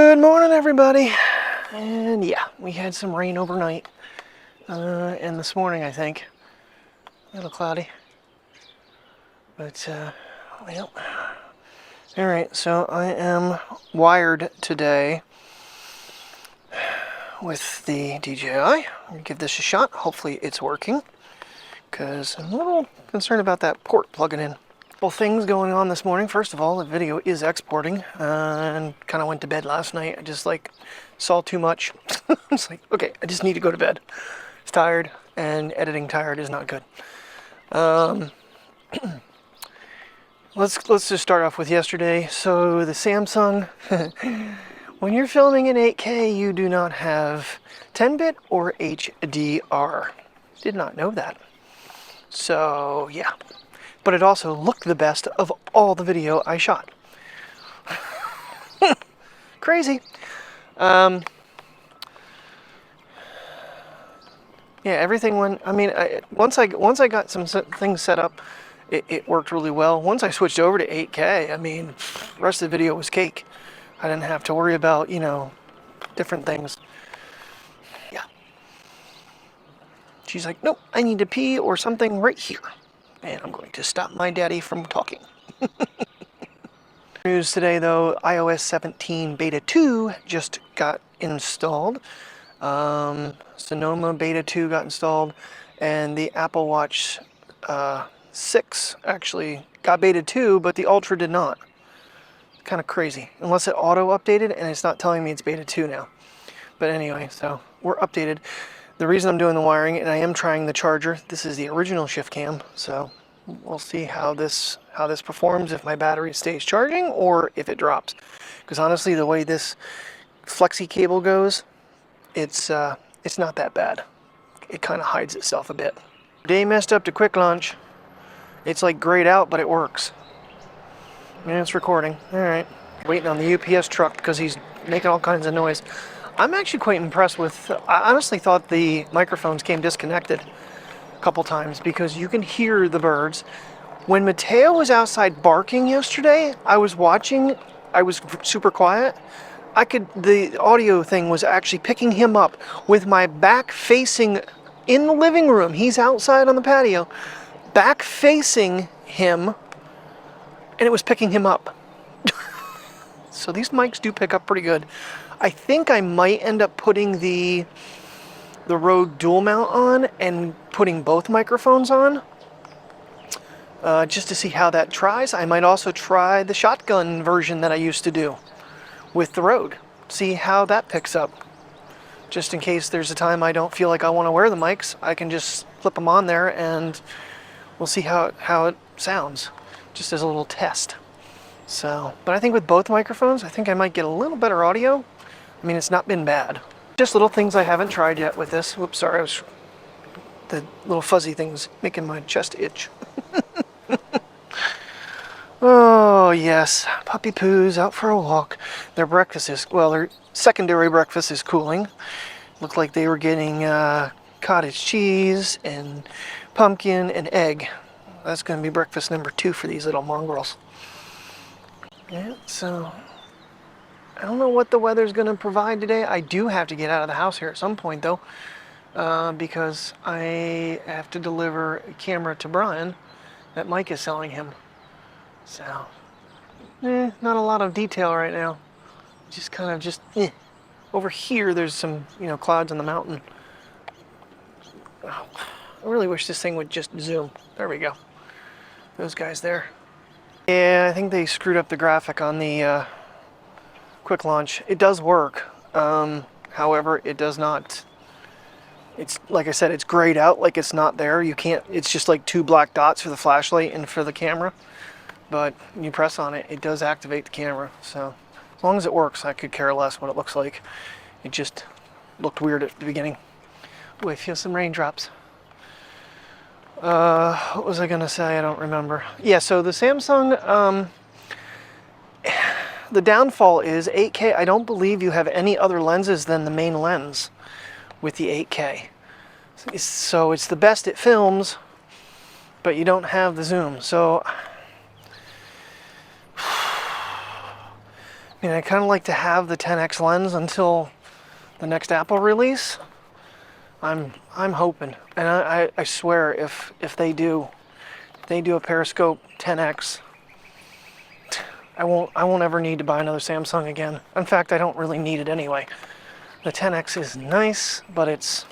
Good morning, everybody. And yeah, we had some rain overnight and this morning, I think. A little cloudy, but well, all right. So I am wired today with the DJI. I'm gonna give this a shot. Hopefully it's working, because I'm a little concerned about that port plugging in. Couple things going on this morning. First of all, the video is exporting, and kind of went to bed last night. I just saw too much. It's like, okay, I just need to go to bed. It's tired, and editing tired is not good. Let's just start off with yesterday. So the Samsung, when you're filming in 8K, you do not have 10-bit or HDR. Did not know that. So yeah. But it also looked the best of all the video I shot. Crazy. Yeah, everything went. I mean, once I got some things set up, it worked really well. Once I switched over to 8K, I mean, the rest of the video was cake. I didn't have to worry about, different things. Yeah. She's like, nope, I need to pee or something right here. And I'm going to stop my daddy from talking. News today, though, iOS 17 Beta 2 just got installed. Sonoma Beta 2 got installed, and the Apple Watch 6 actually got Beta 2, but the Ultra did not. Kind of crazy. Unless it auto-updated, and it's not telling me it's Beta 2 now. But anyway, so we're updated. The reason I'm doing the wiring, and I am trying the charger, this is the original ShiftCam, so we'll see how this performs, if my battery stays charging or if it drops. Because honestly, the way this flexi cable goes, it's not that bad. It kind of hides itself a bit. Day messed up to quick launch. It's like grayed out, but it works. And it's recording. All right. Waiting on the UPS truck because he's making all kinds of noise. I'm actually quite impressed with, I honestly thought the microphones came disconnected a couple times because you can hear the birds. When Mateo was outside barking yesterday, I was watching, I was super quiet. The audio thing was actually picking him up with my back facing in the living room. He's outside on the patio, back facing him, and it was picking him up. So these mics do pick up pretty good. I think I might end up putting the Rode dual mount on and putting both microphones on, just to see how that tries. I might also try the shotgun version that I used to do with the Rode. See how that picks up. Just in case there's a time I don't feel like I want to wear the mics, I can just flip them on there and we'll see how it sounds, just as a little test. So, but I think with both microphones, I think I might get a little better audio. I mean, it's not been bad. Just little things I haven't tried yet with this. Whoops, sorry, the little fuzzy things making my chest itch. Oh, yes, puppy poos out for a walk. Their secondary breakfast is cooling. Looked like they were getting cottage cheese and pumpkin and egg. That's going to be breakfast number 2 for these little mongrels. Yeah, so I don't know what the weather's going to provide today. I do have to get out of the house here at some point, though, because I have to deliver a camera to Brian that Mike is selling him. So, not a lot of detail right now. Just kind of Over here, there's some, clouds on the mountain. Oh, I really wish this thing would just zoom. There we go. Those guys there. Yeah, I think they screwed up the graphic on the quick launch. It does work. However, it does not. It's like I said, it's grayed out, like it's not there. You can't. It's just like 2 black dots for the flashlight and for the camera. But when you press on it, it does activate the camera. So as long as it works, I could care less what it looks like. It just looked weird at the beginning. Oh, I feel some raindrops. What was I gonna say? I don't remember. Yeah, so the Samsung, the downfall is 8K. I don't believe you have any other lenses than the main lens with the 8K. So it's the best it films, but you don't have the zoom. So You know, I kind of like to have the 10x lens until the next Apple release. I'm hoping, and I swear if they do a periscope 10x, I won't ever need to buy another Samsung again. In fact, I don't really need it anyway. The 10x is nice, but it's,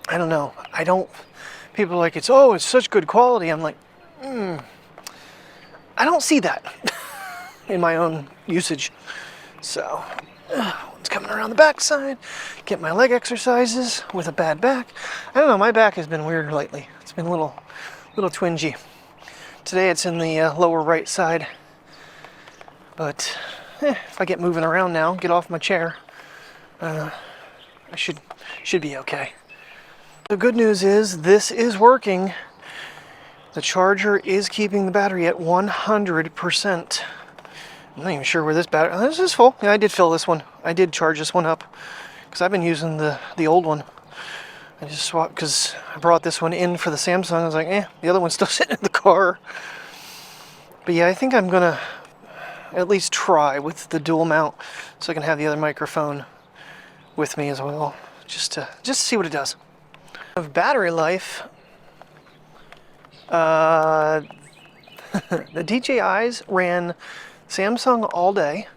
I don't know. People are like, it's such good quality. I'm like, I don't see that in my own usage. So, one's coming around the back side, get my leg exercises with a bad back. I don't know, my back has been weird lately. It's been a little twingy. Today it's in the lower right side, but if I get moving around now, get off my chair, I should be okay. The good news is this is working. The charger is keeping the battery at 100%. I'm not even sure where this battery... Oh, this is full. Yeah, I did fill this one. I did charge this one up because I've been using the old one. I just swapped because I brought this one in for the Samsung. I was like, the other one's still sitting in the car. But yeah, I think I'm going to at least try with the dual mount so I can have the other microphone with me as well. Just to see what it does. Of battery life, the DJIs ran Samsung all day,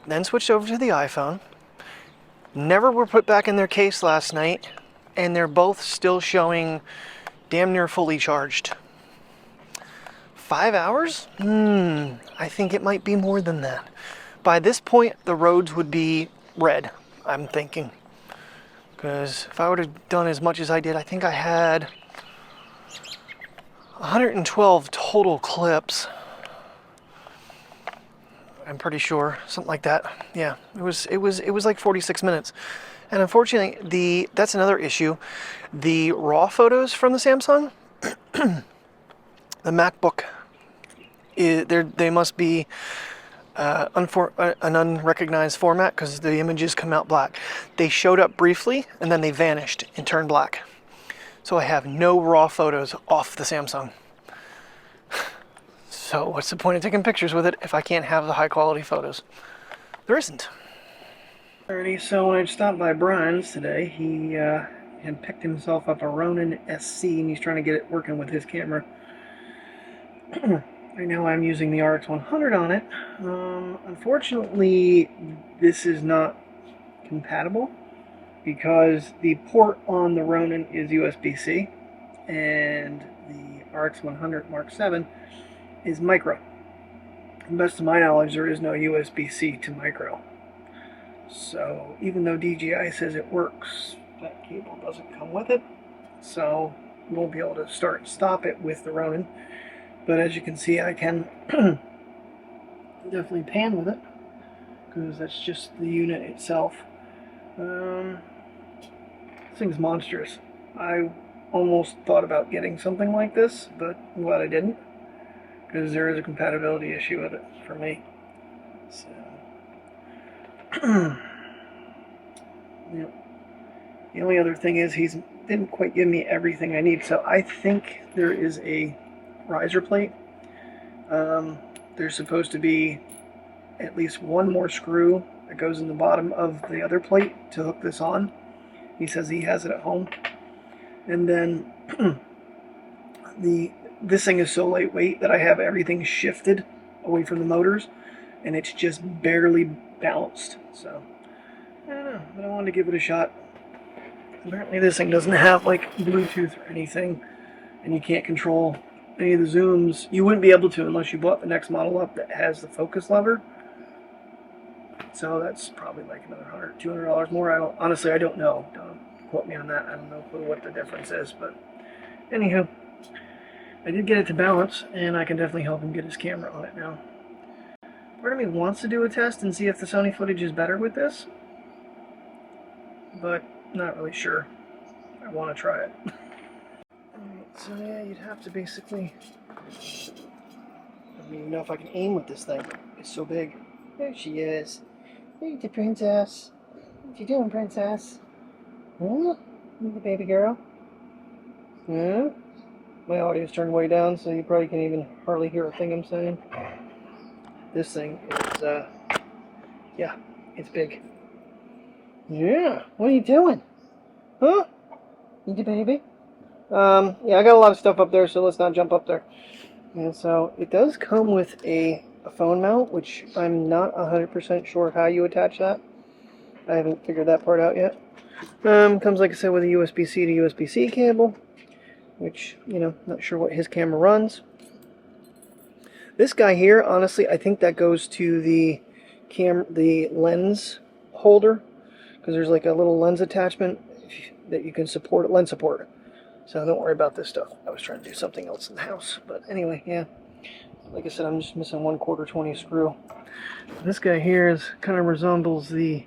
then switched over to the iPhone. Never were put back in their case last night, and they're both still showing damn near fully charged. 5 hours? I think it might be more than that. By this point, the roads would be red, I'm thinking. Because if I would have done as much as I did, I think I had 112 total clips. I'm pretty sure, something like that. Yeah, it was like 46 minutes. And unfortunately, that's another issue. The raw photos from the Samsung, the MacBook, they must be an unrecognized format because the images come out black. They showed up briefly and then they vanished and turned black. So I have no raw photos off the Samsung. So what's the point of taking pictures with it if I can't have the high quality photos? There isn't. Alrighty, so when I stopped by Brian's today, he had picked himself up a Ronin SC and he's trying to get it working with his camera. Right now I'm using the RX100 on it. Unfortunately, this is not compatible because the port on the Ronin is USB-C and the RX100 Mark VII is micro. To the best of my knowledge, there is no USB-C to micro. So even though DJI says it works, that cable doesn't come with it. So we won't be able to start and stop it with the Ronin. But as you can see, I can definitely pan with it because that's just the unit itself. This thing's monstrous. I almost thought about getting something like this, but I'm glad I didn't because there is a compatibility issue with it for me. So, yep. The only other thing is he didn't quite give me everything I need, so I think there is a riser plate. There's supposed to be at least one more screw that goes in the bottom of the other plate to hook this on. He says he has it at home. And then this thing is so lightweight that I have everything shifted away from the motors and it's just barely balanced. So I don't know, but I wanted to give it a shot. Apparently this thing doesn't have like Bluetooth or anything, and you can't control any of the zooms. You wouldn't be able to unless you bought the next model up that has the focus lever. So that's probably like another $100, $200 more. Honestly, I don't know. Don't quote me on that. I don't know what the difference is, but anywho, I did get it to balance, and I can definitely help him get his camera on it now. Part of me wants to do a test and see if the Sony footage is better with this, but not really sure. I want to try it. Alright, so yeah, you'd have to basically... I don't even know if I can aim with this thing. It's so big. There she is. There's the princess. What you doing, princess? Huh? The baby girl? Huh? My audio's turned way down, so you probably can't even hardly hear a thing I'm saying. This thing is, yeah, it's big. Yeah, what are you doing? Huh? You baby? Yeah, I got a lot of stuff up there, so let's not jump up there. And so it does come with a phone mount, which I'm not 100% sure how you attach that. I haven't figured that part out yet. Comes, like I said, with a USB-C to USB-C cable, which, you know, not sure what his camera runs. This guy here, honestly, I think that goes to the lens holder, because there's like a little lens attachment that you can support, lens support. So don't worry about this stuff. I was trying to do something else in the house, but anyway, yeah. Like I said, I'm just missing 1/4 20 screw. This guy here is kind of resembles the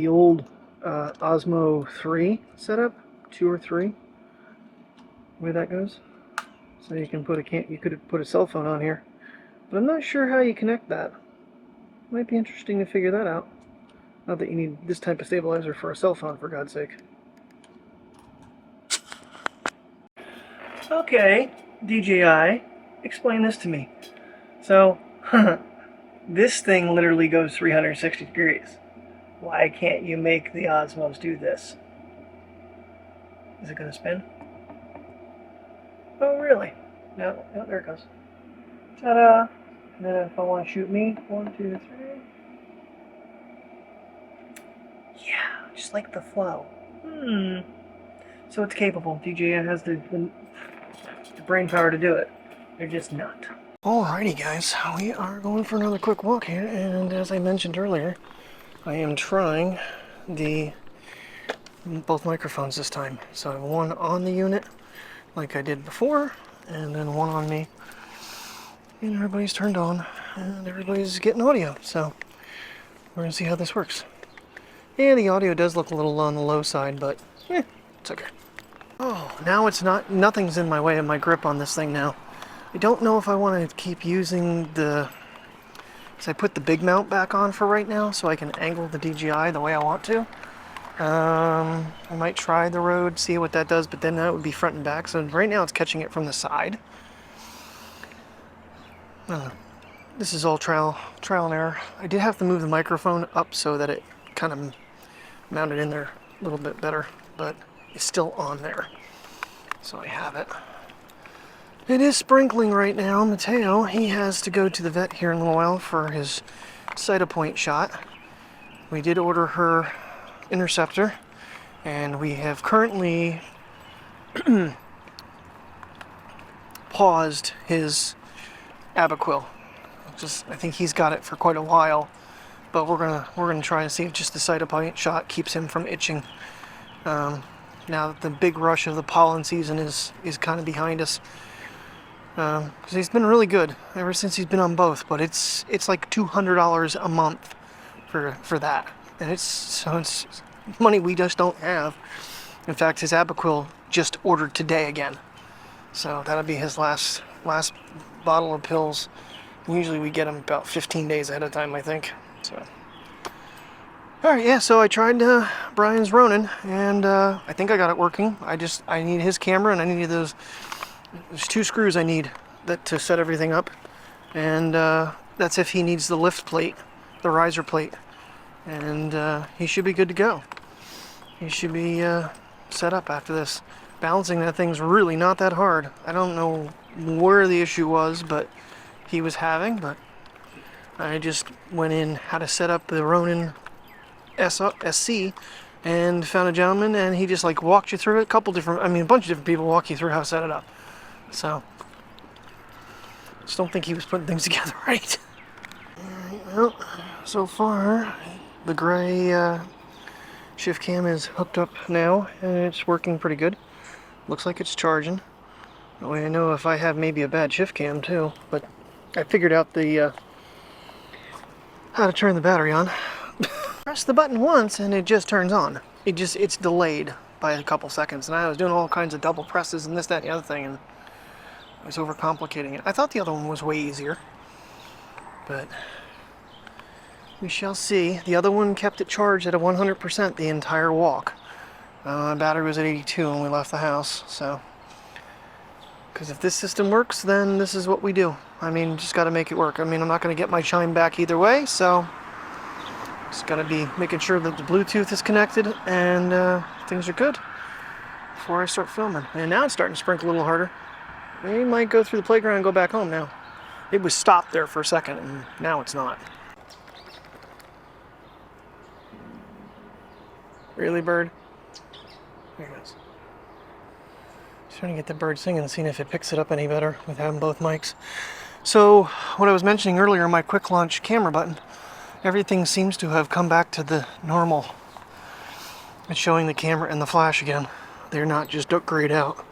old Osmo 3 setup, 2 or 3. The way that goes. So you can put you could put a cell phone on here, but I'm not sure how you connect that. Might be interesting to figure that out. Not that you need this type of stabilizer for a cell phone, for God's sake. Okay, DJI, explain this to me. So, this thing literally goes 360 degrees. Why can't you make the Osmos do this? Is it going to spin? Oh, really? No, there it goes. Ta-da! And then if I want to shoot me, 1, 2, 3. Yeah, just like the flow. So it's capable. DJI has the brain power to do it. They're just not. Alrighty guys, we are going for another quick walk here, and as I mentioned earlier, I am trying both microphones this time. So I have one on the unit, like I did before, and then one on me. And everybody's turned on, and everybody's getting audio, so we're gonna see how this works. Yeah, the audio does look a little on the low side, but it's okay. Oh, now it's not, nothing's in my way of my grip on this thing now. I don't know if I want to keep using because I put the big mount back on for right now, so I can angle the DJI the way I want to. I might try the Rode, see what that does, but then that would be front and back, so right now it's catching it from the side. This is all trial and error. I did have to move the microphone up so that it kind of mounted in there a little bit better, but it's still on there, so I have it. It is sprinkling right now. Mateo, he has to go to the vet here in a little while for his Cytopoint shot. We did order her interceptor, and we have currently paused his Abaquil. I think he's got it for quite a while, but we're gonna try and see if just the Cytopoint shot keeps him from itching. Now that the big rush of the pollen season is kind of behind us, because he's been really good ever since he's been on both. But it's like $200 a month for that, and it's money we just don't have. In fact, his Abaquil just ordered today again, so that'll be his last bottle of pills. Usually we get them about 15 days ahead of time, I think. So, alright, yeah, so I tried Brian's Ronin, and I think I got it working. I need his camera, and I needed there's 2 screws I need to set everything up, and that's if he needs the lift plate, the riser plate, and he should be good to go. He should be set up after this. Balancing that thing's really not that hard. I don't know where the issue was, but he was having, but I just went in how to set up the Ronin SC and found a gentleman, and he just like walked you through it. A bunch of different people walk you through how to set it up. So just don't think he was putting things together right. Alright, well, so far the gray ShiftCam is hooked up now, and it's working pretty good. Looks like it's charging. That way I know if I have maybe a bad ShiftCam too, but I figured out how to turn the battery on. Press the button once and it just turns on. It's delayed by a couple seconds, and I was doing all kinds of double presses and this, that, and the other thing, and I was overcomplicating it. I thought the other one was way easier, but we shall see. The other one kept it charged at a 100% the entire walk. My battery was at 82 when we left the house, so Because if this system works, then this is what we do. I mean, just got to make it work. I mean, I'm not going to get my chime back either way, so just got to be making sure that the Bluetooth is connected and things are good before I start filming. And now it's starting to sprinkle a little harder. We might go through the playground and go back home now. It was stopped there for a second, and now it's not. Really, bird? There it goes. Just trying to get the bird singing and seeing if it picks it up any better with having both mics. So, what I was mentioning earlier, my quick launch camera button, everything seems to have come back to the normal. It's showing the camera and the flash again. They're not just grayed out.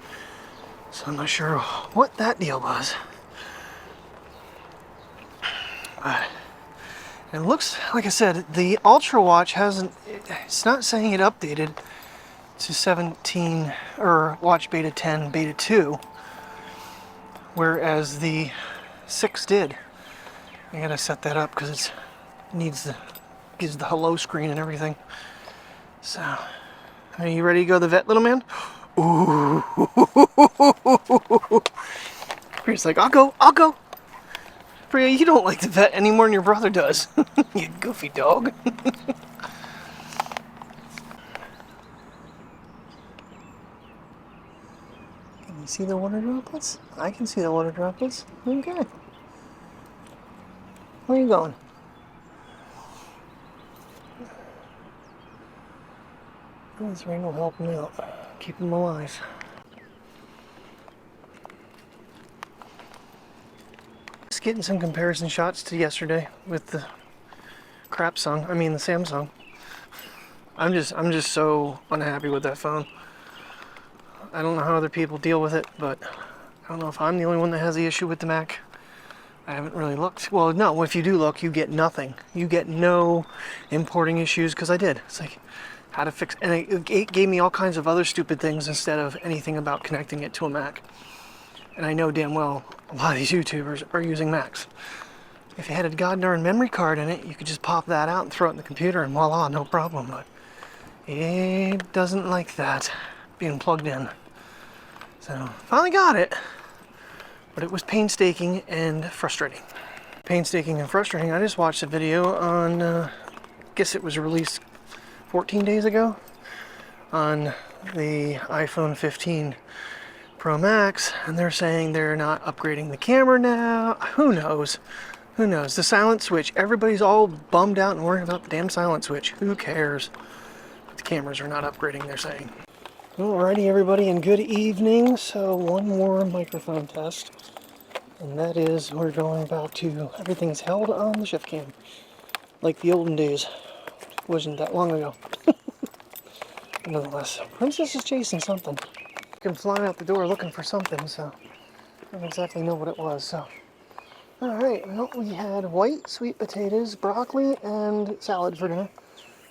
So I'm not sure what that deal was. But it looks, like I said, the Ultra watch hasn't, it's not saying it updated to 17 or watch beta 10 beta 2, whereas the 6 did. I gotta set that up because it needs the, gives the hello screen and everything. So, are you ready to go to the vet, little man? Ooh. Priya's like, I'll go. Priya, you don't like the vet any more than your brother does. You goofy dog. Can you see the water droplets? I can see the water droplets. Okay. Where are you going? This rain will help him out. Keep him alive. Just getting some comparison shots to yesterday with the crap song. I mean the Samsung. I'm just so unhappy with that phone. I don't know how other people deal with it, but I don't know if I'm the only one that has the issue with the Mac. I haven't really looked. Well, no, if you do look, you get nothing. You get no importing issues, because I did. It's like how to fix, and it gave me all kinds of other stupid things instead of anything about connecting it to a Mac. And I know damn well a lot of these YouTubers are using Macs. If you had a goddamn memory card in it, you could just pop that out and throw it in the computer and voila, no problem. But it doesn't like that being plugged in. So finally got it, but it was painstaking and frustrating. Painstaking and frustrating. I just watched a video on, I guess it was released 14 days ago on the iPhone 15 Pro Max, and they're saying they're not upgrading the camera now. Who knows? Who knows? The silent switch. Everybody's all bummed out and worried about the damn silent switch. Who cares? The cameras are not upgrading, they're saying. Alrighty, everybody, and good evening. So one more microphone test, and that is we're going back to everything's held on the ShiftCam, like the olden days. Wasn't that long ago. Nonetheless, Princess is chasing something. Can fly out the door looking for something, so I don't exactly know what it was. So, all right. Well, we had white sweet potatoes, broccoli, and salad for dinner.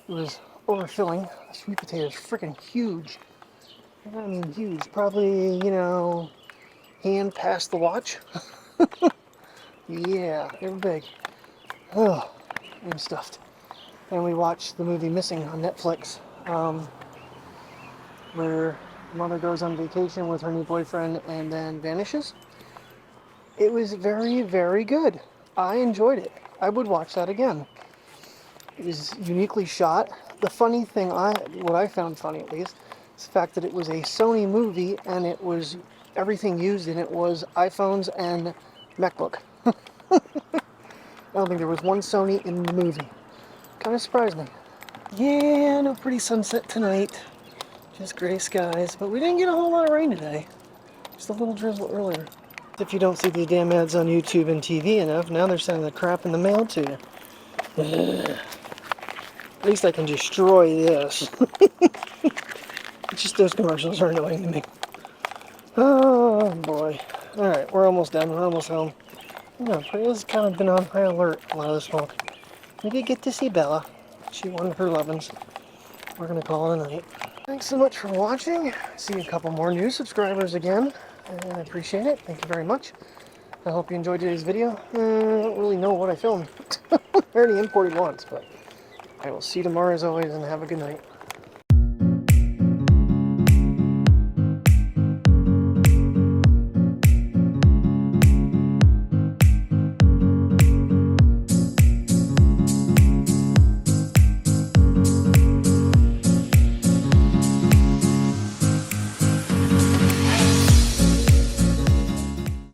It was overfilling. The sweet potatoes freaking huge. I mean, huge. Probably, you know, hand past the watch. Yeah, they're big. Oh, I'm stuffed. And we watched the movie Missing on Netflix, where the mother goes on vacation with her new boyfriend and then vanishes. It was very, very good. I enjoyed it. I would watch that again. It was uniquely shot. The funny thing, what I found funny at least, is the fact that it was a Sony movie and it was, everything used in it was iPhones and MacBook. I don't think there was one Sony in the movie. Kind of surprised me. Yeah, no pretty sunset tonight. Just gray skies, but we didn't get a whole lot of rain today. Just a little drizzle earlier. If you don't see the damn ads on YouTube and TV enough, now they're sending the crap in the mail to you. Ugh. At least I can destroy this. It's just those commercials are annoying to me. Oh boy. Alright, we're almost done. We're almost home. Yeah, Priya's kind of been on high alert a lot of this walk. We did get to see Bella. She wanted her lovin's. We're going to call it a night. Thanks so much for watching. See a couple more new subscribers again, and I appreciate it. Thank you very much. I hope you enjoyed today's video. I don't really know what I filmed. I already imported once, but I will see you tomorrow as always, and have a good night.